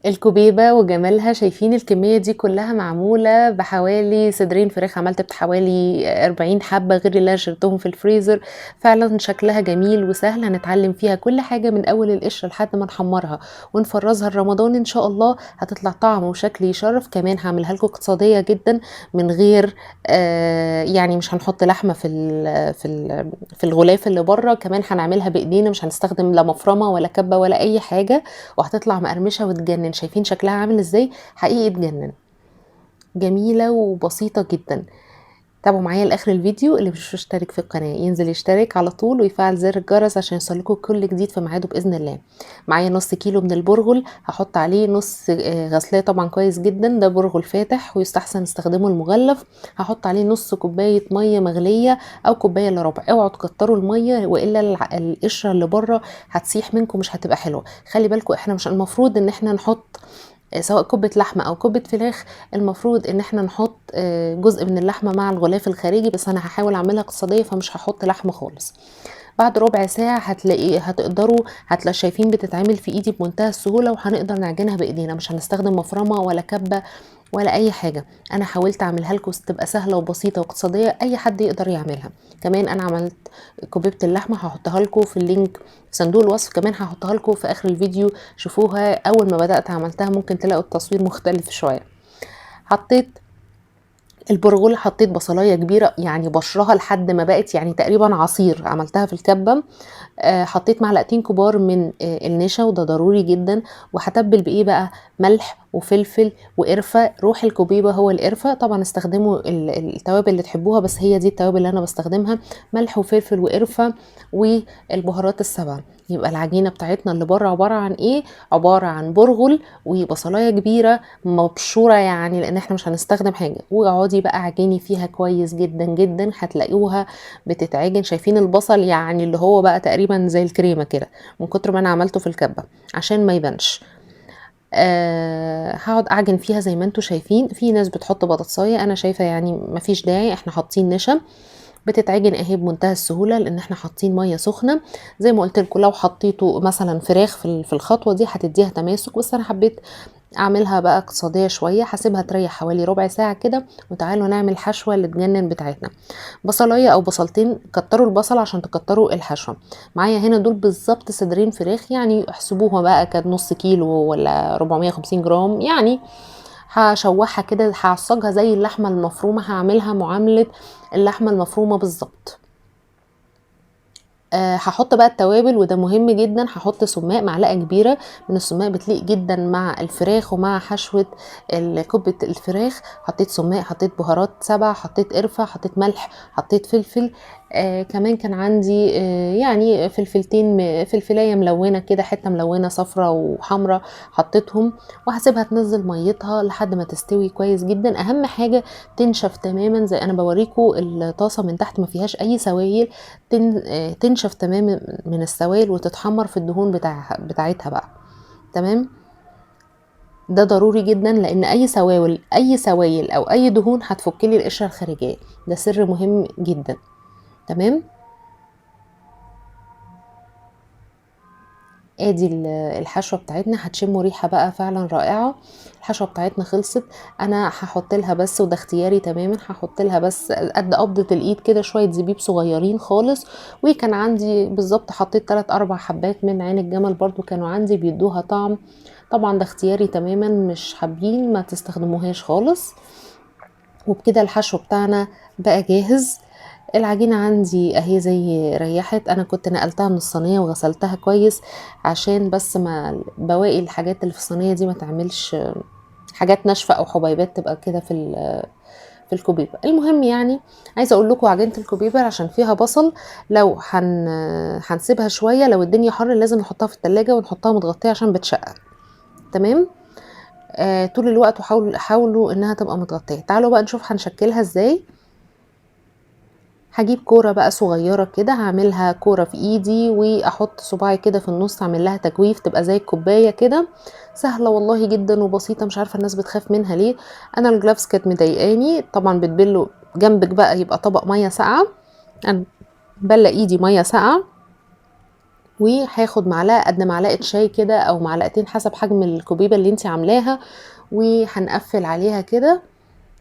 الكُبيبة وجمالها، شايفين الكمية دي كلّها معمولة بحوالي صدرين فراخ، عملت بحوالي 40 حبّة غير اللي أنا شِلتهم في الفريزر، فعلًا شكلها جميل وسهل، هنتعلّم فيها كل حاجة من أول القشرة لحد ما نحمّرها ونفرّزها لرمضان إن شاء الله، هتطلع طعم وشكل يشرّف، كمان هاعملها لكم اقتصادية جدًا من غير يعني مش هنحط لحمة في الغلاف اللي برّه، كمان هنعملها بإيدينا مش هنستخدم لا مفرمة ولا كَبّة ولا أي حاجة، وهتطلع مقرمشة وتجنن. شايفين شكلها عامل ازاي؟ حقيقي تجنن، جميلة وبسيطة جدا. تابعوا معايا لاخر الفيديو، اللي مش مشترك في القناة ينزل يشترك على طول ويفعل زر الجرس عشان يوصلكوا كل جديد في ميعاده باذن الله. معايا نص كيلو من البرغل، هحط عليه نص غسلاه طبعا كويس جدا، ده برغل فاتح ويستحسن استخدمه المغلف. هحط عليه نص كوبايه ميه مغليه او كوبايه الا ربع، اوعوا تكتروا الميه والا القشره اللي بره هتسيح منكم مش هتبقى حلوه. خلي بالكم احنا مش المفروض ان احنا نحط سواء كُبّة لحمة أو كُبّة فراخ، المفروض إن إحنا نحُط جزء من اللحمة مع الغلاف الخارجي، بس أنا هاحاول أعملها اقتصادية فمش هاحُط لحمة خالص. بعد ربع ساعة هتقدروا شايفين بتتعمل في إيدي بمنتهى السهولة، وهنقدر نعجنها بإيدينا، مش هنستخدم مفرمة ولا كَبّة ولا أي حاجة. أنا حاولت أعملها لكم تبقى سهلة وبسيطة واقتصادية، أي حد يقدر يعملها. كمان أنا عملت كُبيبة اللحمة هاحطها لكم في اللينك في صندوق الوصف، كمان هاحطها لكم في آخر الفيديو شوفوها. أول ما بدأت عملتها ممكن تلاقوا التصوير مختلف شوية. حطيت البرغل، حطيت بصلاية كبيرة يعني بشرها لحد ما بقت يعني تقريبا عصير، عملتها في الكبة. حطيت معلقتين كبار من النشا وده ضروري جدا. وهتبل بايه بقى؟ ملح وفلفل وقرفه. روح الكوبيبه هو القرفه، طبعا استخدموا التوابل اللي تحبوها بس هي دي التوابل اللي انا بستخدمها، ملح وفلفل وقرفه والبهارات السبع. يبقى العجينه بتاعتنا اللي بره عباره عن ايه؟ عباره عن برغل وبصلايه كبيره مبشوره يعني لان احنا مش هنستخدم حاجه، واقعدي بقى عجيني فيها كويس جدا جدا هتلاقوها بتتعجن. شايفين البصل يعني اللي هو بقى تقريبا زي الكريمه كده من كتر ما انا عملته في الكبه عشان ما يبانش. هقعد اعجن فيها زي ما انتم شايفين. في ناس بتحط بطاطسايه، انا شايفه يعني مفيش داعي، احنا حاطين نشا بتتعجن اهي بمنتهى السهوله لان احنا حاطين ميه سخنه. زي ما قلت لكم لو حطيتوا مثلا فراخ في الخطوه دي هتديها تماسك، بس انا حبيت اعملها بقى اقتصاديه شويه. هسيبها تريح حوالي ربع ساعه كده وتعالوا نعمل الحشوه اللي تجنن بتاعتنا. بصلايه او بصلتين، كتروا البصل عشان تكتروا الحشوه. معايا هنا دول بالظبط صدرين فراخ، يعني احسبوها بقى كانت نص كيلو ولا 450 جرام يعني. هشوحها كده، هعصجها زي اللحمه المفرومه، هعملها معامله اللحمه المفرومه بالظبط. هحط بقى التوابل وده مهم جدا. هحط سماق معلقه كبيره من السماق، بتليق جدا مع الفراخ ومع حشوه كبه الفراخ. حطيت سماق، حطيت بهارات سبع، حطيت قرفه، حطيت ملح، حطيت فلفل. كمان كان عندي يعني فلفلايه ملونه كده، حته ملونه صفرة وحمرة حطيتهم. وهسيبها تنزل ميتها لحد ما تستوي كويس جدا. اهم حاجه تنشف تماما زي انا بوريكم الطاسه من تحت ما فيهاش اي سوائل، تنشف تماما من السوائل وتتحمر في الدهون بتاعتها بقى. تمام، ده ضروري جدا لان اي سوائل او اي دهون هتفك لي القشره الخارجيه، ده سر مهم جدا. تمام، ادي الحشوه بتاعتنا، هتشموا ريحه بقى فعلا رائعه. الحشوه بتاعتنا خلصت. انا هحط لها بس، وده اختياري تماما، هحط لها بس قد قبضه الايد كده شويه زبيب صغيرين خالص. وكان عندي بالظبط حطيت 3 4 حبات من عين الجمل برضو كانوا عندي بيدوها طعم. طبعا ده اختياري تماما، مش حابين ما تستخدموهاش خالص. وبكده الحشو بتاعنا بقى جاهز. العجينة عندي اهي زي ريحت، انا كنت نقلتها من الصينية وغسلتها كويس عشان بس ما بواقي الحاجات اللي في الصينية دي ما تعملش حاجات ناشفة او حبيبات تبقى كده في الكوبيبة. المهم يعني عايزة اقول لكم عجينة الكوبيبة عشان فيها بصل، لو هنسيبها شوية، لو الدنيا حر لازم نحطها في التلاجة ونحطها متغطية عشان بتشقق. تمام، طول الوقت حاولوا انها تبقى متغطية. تعالوا بقى نشوف هنشكلها ازاي. هجيب كورة بقى صغيرة كده، هعملها كورة في ايدي واحط صباعي كده في النص، اعمل لها تجويف تبقى زي الكوباية كده. سهلة والله جدا وبسيطة، مش عارفة الناس بتخاف منها ليه. انا الجلافز كانت مضايقاني طبعا. بتبلوا جنبك بقى يبقى طبق مية ساقعة، انا بلا ايدي مية ساقعة وهاخد معلقة قد معلقة شاي كده أو معلقتين حسب حجم الكوبيبة اللي انتِ عاملاها، وهنقفّل عليها كده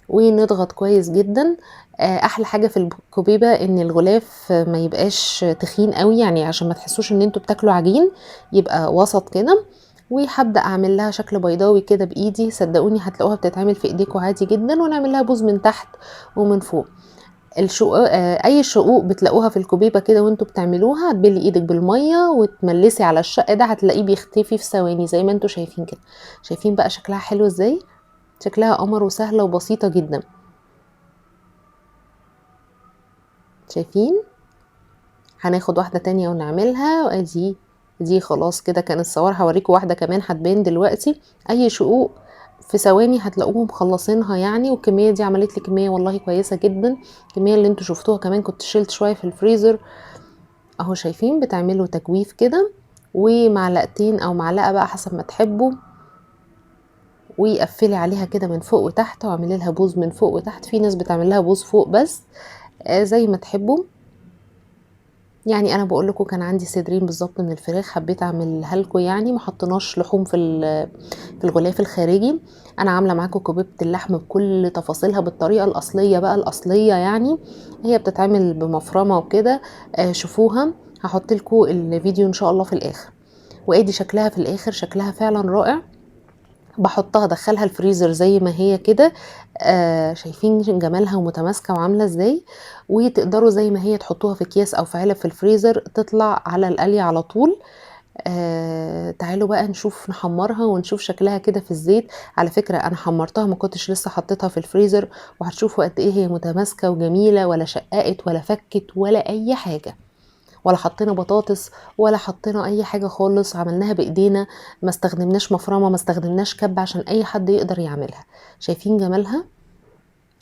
ونضغط كويس جدًا. أحلى حاجة في الكوبيبة إن الغلاف ما يبقاش تخين أوي، يعني عشان ما تحسوش إن أنتم بتاكلوا عجين، يبقى وسط كده. وهابدأ أعمل لها شكل بيضاوي كده بإيدي، صدقوني هتلاقوها بتتعمل في إيديكم عادي جدًا، ونعمل لها بوز من تحت ومن فوق. أي شقوق بتلاقوها في الكوبيبة كده وأنتم بتعملوها، هتبلي إيدِك بالمَيّة وتملّسي على الشق ده، هتلاقيه بيختفي في ثواني زي ما أنتم شايفين كده. شايفين بقى شكلها حلو إزاي؟ شكلها قمر وسهلة وبسيطة جدًا. شايفين؟ هناخد واحدة تانية ونعملها، وأدي دي خلاص كده كانت صور، هاوريكم واحدة كمان هتبان دلوقتي. أي شقوق في ثواني هتلاقوهم مخلصينها يعني، والكمية دي عملت لي كمية والله كويسة جدًا. الكمية اللي أنتم شفتوها كمان كنت شِلت شوية في الفريزر. أهو شايفين بتعملوا تجويف كده، ومعلقتين أو معلقة بقى حسب ما تحبوا، وقفّلي عليها كده من فوق وتحت، واعملي لها بوز من فوق وتحت. في ناس بتعمل لها بوز فوق بس، زي ما تحبوا. يعني أنا باقول لكم كان عندي صدرين بالضبط من الفراخ، حبيت أعملها لكم يعني، ما حطيناش لحوم في الغلاف الخارجي. أنا عاملة معاكم كبيبة اللحم بكل تفاصيلها بالطريقة الأصلية بقى الأصلية يعني، هي بتتعمل بمفرمة وكده. شوفوها، هاحط لكم الفيديو إن شاء الله في الآخر. وأدي شكلها في الآخر، شكلها فعلًا رائع. باحطها أدخّلها الفريزر زي ما هي كده. شايفين جمالها ومتماسكة وعاملة إزاي. وتقدروا زي ما هي تحطوها في أكياس أو في علب في الفريزر، تطلع على القلي على طول. تعالوا بقى نشوف نحمّرها ونشوف شكلها كده في الزيت. على فكرة أنا حمّرتها، ما كنتش لسه حطيتها في الفريزر، وهتشوفوا قد إيه هي متماسكة وجميلة، ولا شقّقت ولا فكِّت ولا أي حاجة. ولا حطينا بطاطس ولا حطينا أي حاجة خالص، عملناها بإيدينا، ما استخدمناش مفرمة، ما استخدمناش كَبّة عشان أي حد يقدر يعملها. شايفين جمالها؟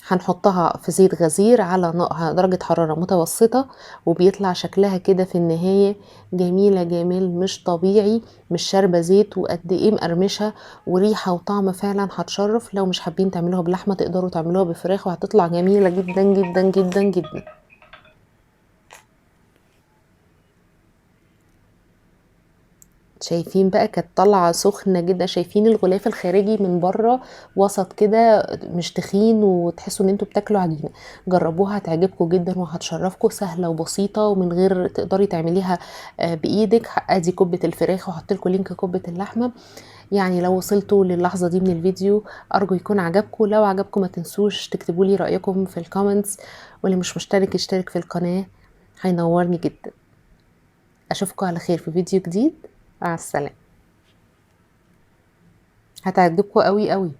هنحطها في زيت غزير على درجة حرارة متوسطة، وبيطلع شكلها كده في النهاية جميلة جمال مش طبيعي، مش شاربة زيت وقد إيه مقرمشة، وريحة وطعم فعلًا هتشرّف. لو مش حابين تعملوها بلحمة تقدروا تعملوها بفراخ، وهتطلع جميلة جدًا، جدًا، جدًا، جدًا. شايفين بقى كانت طالعة سخنة جدًا، شايفين الغلاف الخارجي من برّه وسط كده مش تخين وتحسّوا إن أنتم بتاكلوا عجينة. جرّبوها هتعجبكم جدًا وهتشرّفكم، سهلة وبسيطة ومن غير تقدري تعمليها بإيدِك. أدي كُبّة الفراخ وهاحط لكم لينك كُبّة اللحمة. يعني لو وصلتوا للحظة دي من الفيديو أرجو يكون عجبكم. لو عجبكم ما تنسوش تكتبوا لي رأيكم في الcomments، واللي مش مشترك يشترك في القناة، هينورني جدًا. أشوفكم على خير في فيديو جديد. مع السلامة. هتعجبكم أوي، أوي.